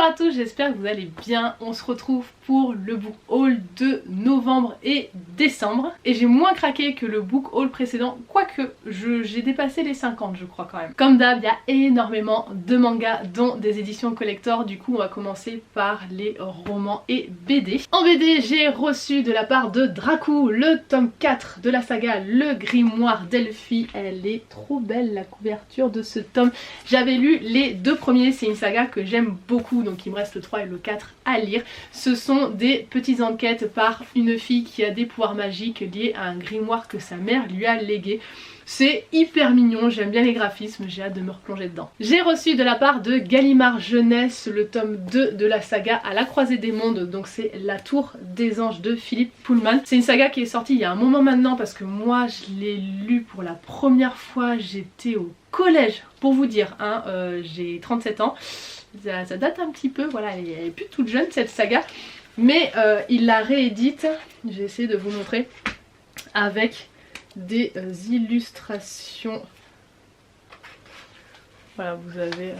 Bonjour à tous, j'espère que vous allez bien. On se retrouve pour le book haul de novembre et décembre. Et j'ai moins craqué que le book haul précédent, quoique j'ai dépassé les 50 je crois quand même. Comme d'hab, il y a énormément de mangas dont des éditions collector. Du coup on va commencer par les romans et BD. En BD j'ai reçu de la part de Draku le tome 4 de la saga Le Grimoire d'Elphie. Elle est trop belle la couverture de ce tome. J'avais lu les deux premiers, c'est une saga que j'aime beaucoup, donc il me reste le 3 et le 4 à lire. Ce sont des petites enquêtes par une fille qui a des pouvoirs magiques liés à un grimoire que sa mère lui a légué. C'est hyper mignon, j'aime bien les graphismes, j'ai hâte de me replonger dedans. J'ai reçu de la part de Gallimard Jeunesse le tome 2 de la saga À la croisée des mondes, donc c'est La Tour des Anges de Philippe Pullman. C'est une saga qui est sortie il y a un moment maintenant parce que moi je l'ai lu pour la première fois, j'étais au collège pour vous dire, hein, j'ai 37 ans, ça date un petit peu, voilà, elle est plus toute jeune cette saga, mais il la réédite, j'ai essayé de vous montrer, avec des illustrations. Voilà, vous avez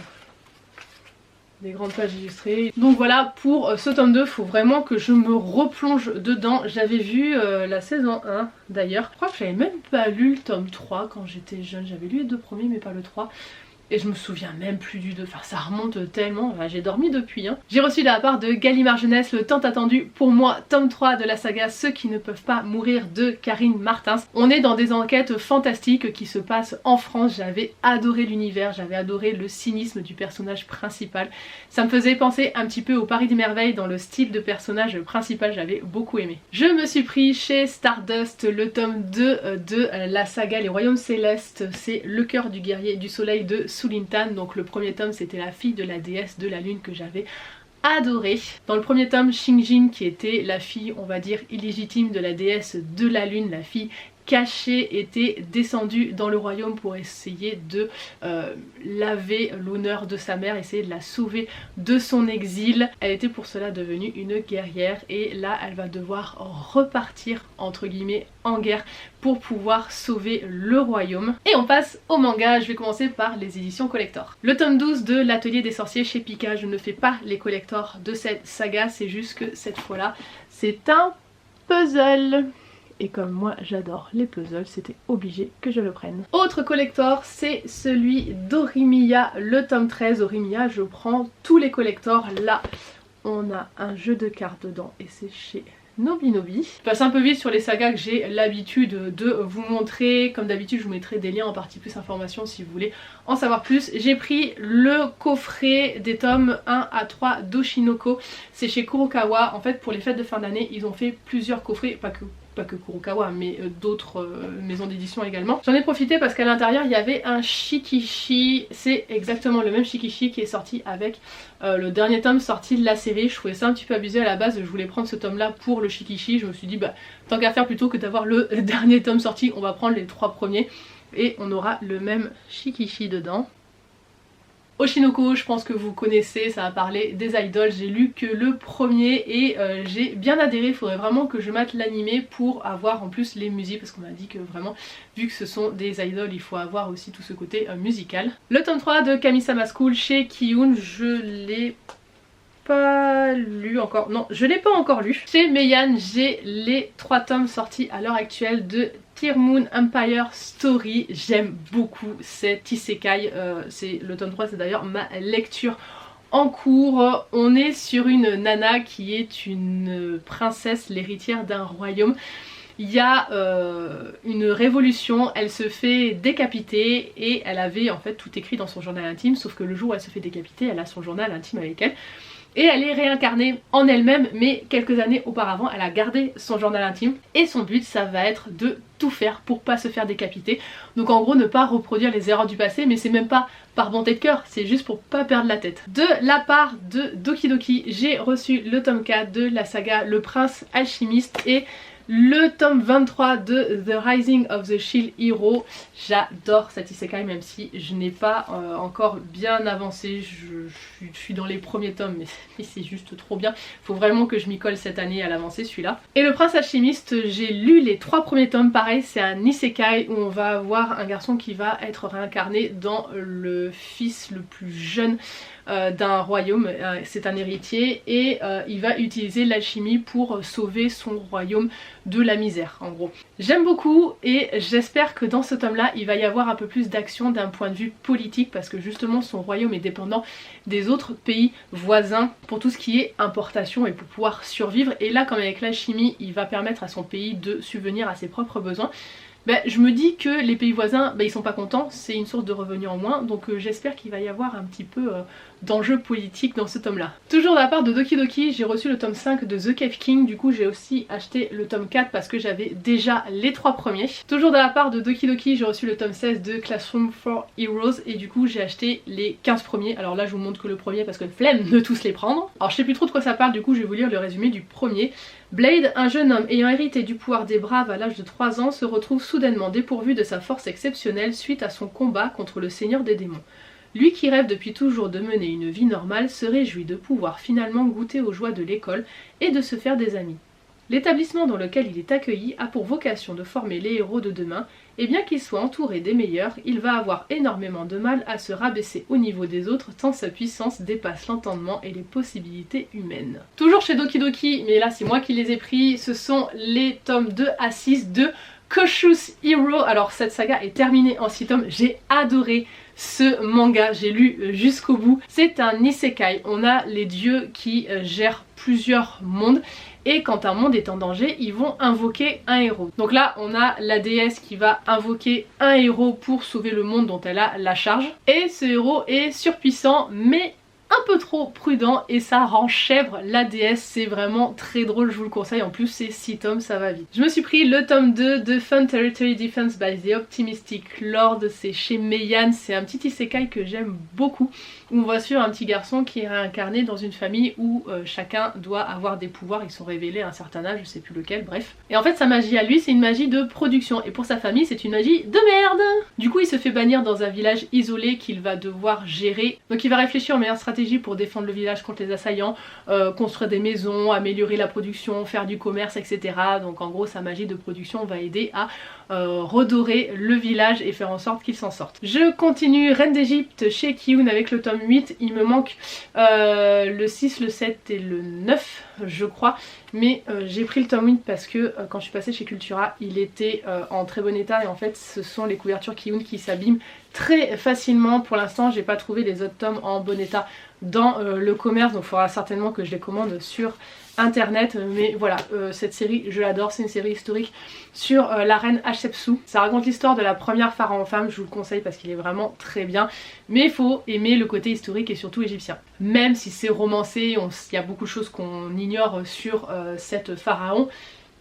des grandes pages illustrées. Donc voilà, pour ce tome 2, il faut vraiment que je me replonge dedans. J'avais vu la saison 1 d'ailleurs. Je crois que j'avais même pas lu le tome 3 quand j'étais jeune. J'avais lu les deux premiers mais pas le 3. Et je me souviens même plus du 2, enfin ça remonte tellement, enfin, j'ai dormi depuis hein. J'ai reçu de la part de Gallimard Jeunesse le tant attendu pour moi tome 3 de la saga Ceux qui ne peuvent pas mourir de Karine Martins. On est dans des enquêtes fantastiques qui se passent en France, j'avais adoré l'univers, j'avais adoré le cynisme du personnage principal. Ça me faisait penser un petit peu au Paris des Merveilles dans le style de personnage principal, j'avais beaucoup aimé. Je me suis pris chez Stardust le tome 2 de la saga Les Royaumes Célestes, c'est Le cœur du guerrier du soleil de Sulintan. Donc le premier tome c'était la fille de la déesse de la lune que j'avais adoré. Dans le premier tome, Shinjin qui était la fille on va dire illégitime de la déesse de la lune, la fille cachée, était descendue dans le royaume pour essayer de laver l'honneur de sa mère, essayer de la sauver de son exil. Elle était pour cela devenue une guerrière et là elle va devoir repartir entre guillemets en guerre pour pouvoir sauver le royaume. Et on passe au manga, je vais commencer par les éditions collector. Le tome 12 de l'Atelier des Sorciers chez Pika, je ne fais pas les collectors de cette saga, c'est juste que cette fois-là c'est un puzzle. Et comme moi j'adore les puzzles, c'était obligé que je le prenne. Autre collector, c'est celui d'Orimiya, le tome 13. Orimiya, je prends tous les collectors. Là, on a un jeu de cartes dedans et c'est chez Nobinobi. Je passe un peu vite sur les sagas que j'ai l'habitude de vous montrer. Comme d'habitude, je vous mettrai des liens en partie plus information si vous voulez en savoir plus. J'ai pris le coffret des tomes 1 à 3 d'Oshinoko. C'est chez Kurokawa. En fait, pour les fêtes de fin d'année, ils ont fait plusieurs coffrets, pas que Kurokawa mais d'autres maisons d'édition également. J'en ai profité parce qu'à l'intérieur il y avait un shikishi, c'est exactement le même shikishi qui est sorti avec le dernier tome sorti de la série. Je trouvais ça un petit peu abusé à la base, je voulais prendre ce tome là pour le shikishi, je me suis dit bah tant qu'à faire, plutôt que d'avoir le dernier tome sorti, on va prendre les 3 premiers et on aura le même shikishi dedans. Oshinoko, je pense que vous connaissez, ça va parler des idoles, j'ai lu que le premier et j'ai bien adhéré. Il faudrait vraiment que je mate l'animé pour avoir en plus les musiques, parce qu'on m'a dit que vraiment, vu que ce sont des idoles, il faut avoir aussi tout ce côté musical. Le tome 3 de Kamisama School chez Kiyun, je l'ai pas lu encore, non je l'ai pas encore lu. Chez Meian, j'ai les 3 tomes sortis à l'heure actuelle de Tear Moon Empire Story. J'aime beaucoup cet isekai, le tome 3 c'est d'ailleurs ma lecture en cours. On est sur une nana qui est une princesse, l'héritière d'un royaume. Il y a une révolution, elle se fait décapiter et elle avait en fait tout écrit dans son journal intime, sauf que le jour où elle se fait décapiter, elle a son journal intime avec elle. Et elle est réincarnée en elle-même, mais quelques années auparavant elle a gardé son journal intime et son but ça va être de tout faire pour pas se faire décapiter. Donc en gros ne pas reproduire les erreurs du passé, mais c'est même pas par bonté de cœur, c'est juste pour pas perdre la tête. De la part de Doki Doki, j'ai reçu le tome 4 de la saga Le Prince Alchimiste et le tome 23 de The Rising of the Shield Hero. J'adore cet isekai même si je n'ai pas encore bien avancé, je suis dans les premiers tomes mais c'est juste trop bien. Il faut vraiment que je m'y colle cette année à l'avancer celui-là. Et le Prince Alchimiste, j'ai lu les 3 premiers tomes, pareil pareil c'est un isekai où on va avoir un garçon qui va être réincarné dans le fils le plus jeune d'un royaume, c'est un héritier et il va utiliser l'alchimie pour sauver son royaume de la misère en gros. J'aime beaucoup et j'espère que dans ce tome là il va y avoir un peu plus d'action d'un point de vue politique parce que justement son royaume est dépendant des autres pays voisins pour tout ce qui est importation et pour pouvoir survivre, et là comme avec l'alchimie il va permettre à son pays de subvenir à ses propres besoins. Je me dis que les pays voisins, ils sont pas contents, c'est une source de revenus en moins, donc j'espère qu'il va y avoir un petit peu d'enjeu politique dans ce tome là. Toujours de la part de Doki Doki, j'ai reçu le tome 5 de The Cave King, du coup j'ai aussi acheté le tome 4 parce que j'avais déjà les 3 premiers. Toujours de la part de Doki Doki, j'ai reçu le tome 16 de Classroom for Heroes et du coup j'ai acheté les 15 premiers. Alors là je vous montre que le premier parce que flemme de tous les prendre. Alors je sais plus trop de quoi ça parle, du coup je vais vous lire le résumé du premier. Blade, un jeune homme ayant hérité du pouvoir des braves à l'âge de 3 ans, se retrouve soudainement dépourvu de sa force exceptionnelle suite à son combat contre le seigneur des démons. Lui qui rêve depuis toujours de mener une vie normale se réjouit de pouvoir finalement goûter aux joies de l'école et de se faire des amis. L'établissement dans lequel il est accueilli a pour vocation de former les héros de demain, et bien qu'il soit entouré des meilleurs, il va avoir énormément de mal à se rabaisser au niveau des autres tant sa puissance dépasse l'entendement et les possibilités humaines. Toujours chez Doki Doki, mais là c'est moi qui les ai pris, ce sont les tomes 2 à 6 de Koshus Hero. Alors cette saga est terminée en 6 tomes, j'ai adoré ce manga, j'ai lu jusqu'au bout. C'est un isekai, on a les dieux qui gèrent plusieurs mondes et quand un monde est en danger, ils vont invoquer un héros. Donc là, on a la déesse qui va invoquer un héros pour sauver le monde dont elle a la charge. Et ce héros est surpuissant, mais un peu trop prudent et ça rend chèvre la déesse, c'est vraiment très drôle, je vous le conseille, en plus c'est 6 tomes, ça va vite. Je me suis pris le tome 2 de Fun Territory Defense by the Optimistic Lord, c'est chez Meian, c'est un petit isekai que j'aime beaucoup, où on va suivre un petit garçon qui est réincarné dans une famille où chacun doit avoir des pouvoirs, ils sont révélés à un certain âge, je sais plus lequel, bref. Et en fait sa magie à lui c'est une magie de production et pour sa famille c'est une magie de merde. Du coup il se fait bannir dans un village isolé qu'il va devoir gérer, donc il va réfléchir aux meilleures stratégies pour défendre le village contre les assaillants, construire des maisons, améliorer la production, faire du commerce, etc. Donc en gros sa magie de production va aider à redorer le village et faire en sorte qu'il s'en sorte. Je continue Reine d'Égypte chez Kiyun avec le tome 8, il me manque le 6, le 7 et le 9 je crois, mais j'ai pris le tome 8 parce que quand je suis passée chez Cultura il était en très bon état et en fait ce sont les couvertures Kiyun qui s'abîment très facilement. Pour l'instant j'ai pas trouvé les autres tomes en bon état dans le commerce, donc il faudra certainement que je les commande sur internet, mais voilà, cette série je l'adore, c'est une série historique sur la reine Hatshepsut. Ça raconte l'histoire de la première pharaon femme, je vous le conseille parce qu'il est vraiment très bien, mais il faut aimer le côté historique et surtout égyptien. Même si c'est romancé, il y a beaucoup de choses qu'on ignore sur cette pharaon,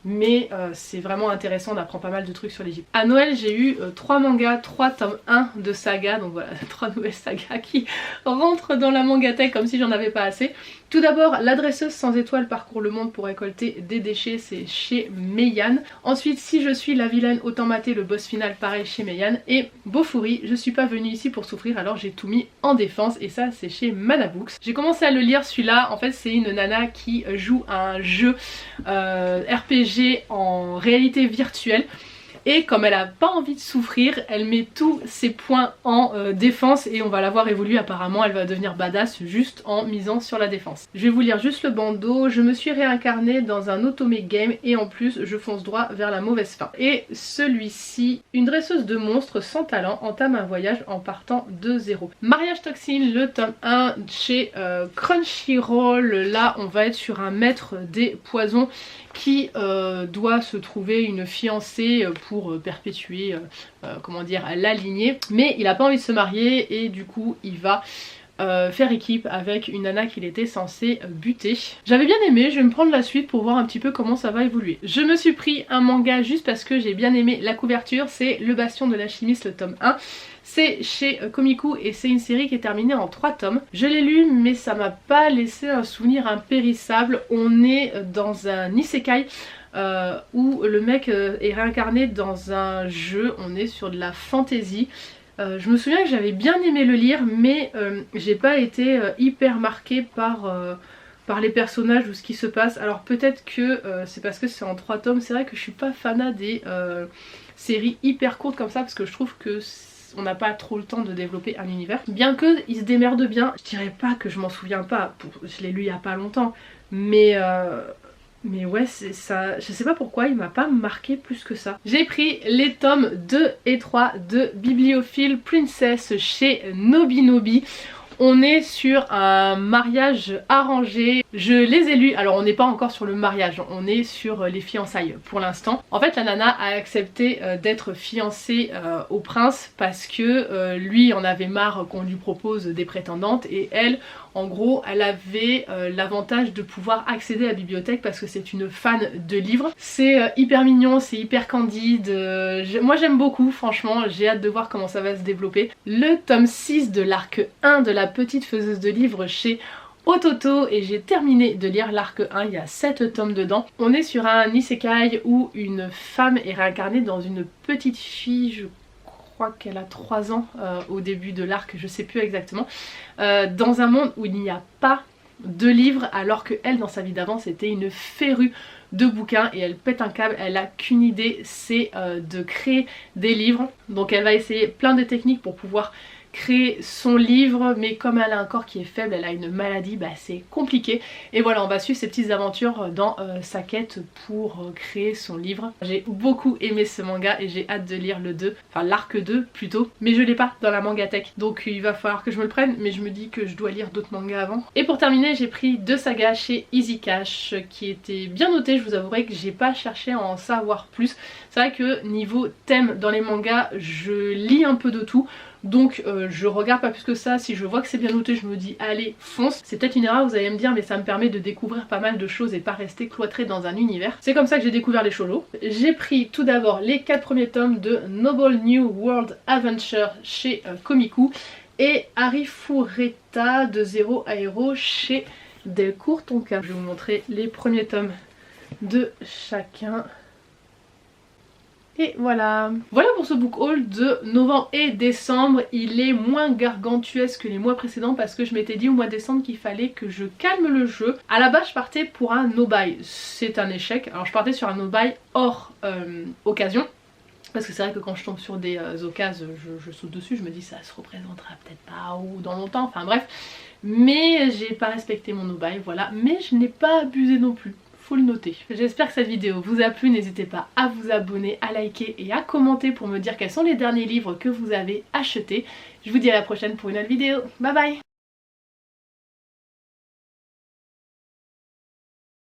mais c'est vraiment intéressant, on apprend pas mal de trucs sur l'Égypte. À Noël j'ai eu 3 mangas, 3 tomes 1 de saga, donc voilà 3 nouvelles sagas qui rentrent dans la mangatech comme si j'en avais pas assez. Tout d'abord, La dresseuse sans étoiles parcourt le monde pour récolter des déchets, c'est chez Meian. Ensuite, Si je suis la vilaine, autant mater le boss final, pareil chez Meian. Et Bofuri, je suis pas venue ici pour souffrir alors j'ai tout mis en défense, et ça c'est chez Mana Books. J'ai commencé à le lire celui-là, en fait c'est une nana qui joue à un jeu RPG en réalité virtuelle. Et comme elle a pas envie de souffrir, elle met tous ses points en défense et on va la voir évoluer, apparemment elle va devenir badass juste en misant sur la défense. Je vais vous lire juste le bandeau. Je me suis réincarnée dans un otome game et en plus je fonce droit vers la mauvaise fin. Et celui-ci, une dresseuse de monstres sans talent entame un voyage en partant de zéro. Mariage Toxine, le tome 1 chez Crunchyroll. Là on va être sur un maître des poisons qui doit se trouver une fiancée pour perpétuer comment dire, la lignée, mais il a pas envie de se marier et du coup il va faire équipe avec une nana qu'il était censé buter. J'avais bien aimé, je vais me prendre la suite pour voir un petit peu comment ça va évoluer. Je me suis pris un manga juste parce que j'ai bien aimé la couverture, c'est Le Bastion de l'Alchimiste, le tome 1. C'est chez Komiku et c'est une série qui est terminée en 3 tomes. Je l'ai lu mais ça m'a pas laissé un souvenir impérissable. On est dans un isekai où le mec est réincarné dans un jeu, on est sur de la fantasy. Je me souviens que j'avais bien aimé le lire mais j'ai pas été hyper marquée par les personnages ou ce qui se passe. Alors peut-être que c'est parce que c'est en 3 tomes, c'est vrai que je suis pas fanat séries hyper courtes comme ça parce que je trouve que on n'a pas trop le temps de développer un univers. Bien que il se démerde bien, je dirais pas que je m'en souviens pas, je l'ai lu il y a pas longtemps, mais ouais, c'est ça, je sais pas pourquoi il m'a pas marqué plus que ça. J'ai pris les tomes 2 et 3 de Bibliophile Princess chez Nobinobi. On est sur un mariage arrangé. Je les ai lus, alors on n'est pas encore sur le mariage, on est sur les fiançailles pour l'instant. En fait la nana a accepté d'être fiancée au prince parce que lui en avait marre qu'on lui propose des prétendantes et elle, en gros, elle avait l'avantage de pouvoir accéder à la bibliothèque parce que c'est une fan de livres. C'est hyper mignon, c'est hyper candide, moi j'aime beaucoup franchement, j'ai hâte de voir comment ça va se développer. Le tome 6 de l'arc 1 de la petite faiseuse de livres chez Ototo et j'ai terminé de lire l'arc 1, il y a 7 tomes dedans. On est sur un isekai où une femme est réincarnée dans une petite fille, je crois qu'elle a 3 ans au début de l'arc, je sais plus exactement, dans un monde où il n'y a pas de livres alors que elle dans sa vie d'avant c'était une férue de bouquins et elle pète un câble, elle a qu'une idée, c'est de créer des livres. Donc elle va essayer plein de techniques pour pouvoir créer son livre, mais comme elle a un corps qui est faible, elle a une maladie, bah c'est compliqué. Et voilà, on va suivre ses petites aventures dans sa quête pour créer son livre. J'ai beaucoup aimé ce manga et j'ai hâte de lire le 2, enfin l'arc 2 plutôt, mais je l'ai pas dans la mangatech, donc il va falloir que je me le prenne, mais je me dis que je dois lire d'autres mangas avant. Et pour terminer, j'ai pris 2 sagas chez Easy Cash qui étaient bien notées, je vous avouerai que j'ai pas cherché à en savoir plus. C'est vrai que niveau thème dans les mangas, je lis un peu de tout. Donc je regarde pas plus que ça, si je vois que c'est bien noté je me dis allez fonce. C'est peut-être une erreur vous allez me dire mais ça me permet de découvrir pas mal de choses et pas rester cloîtré dans un univers. C'est comme ça que j'ai découvert les shoujo. J'ai pris tout d'abord les 4 premiers tomes de Noble New World Adventure chez Komiku et Arifureta de Zero à Hero chez Delcourt Tonka. Je vais vous montrer les premiers tomes de chacun. Et voilà. Voilà pour ce book haul de novembre et décembre. Il est moins gargantuesque que les mois précédents parce que je m'étais dit au mois de décembre qu'il fallait que je calme le jeu. À la base je partais pour un no-buy. C'est un échec. Alors je partais sur un no-buy hors occasion. Parce que c'est vrai que quand je tombe sur des occasions, je saute dessus, je me dis ça se représentera peut-être pas ou dans longtemps, enfin bref. Mais j'ai pas respecté mon no-buy, voilà. Mais je n'ai pas abusé non plus. Faut le noter. J'espère que cette vidéo vous a plu, n'hésitez pas à vous abonner, à liker et à commenter pour me dire quels sont les derniers livres que vous avez achetés. Je vous dis à la prochaine pour une autre vidéo, bye bye.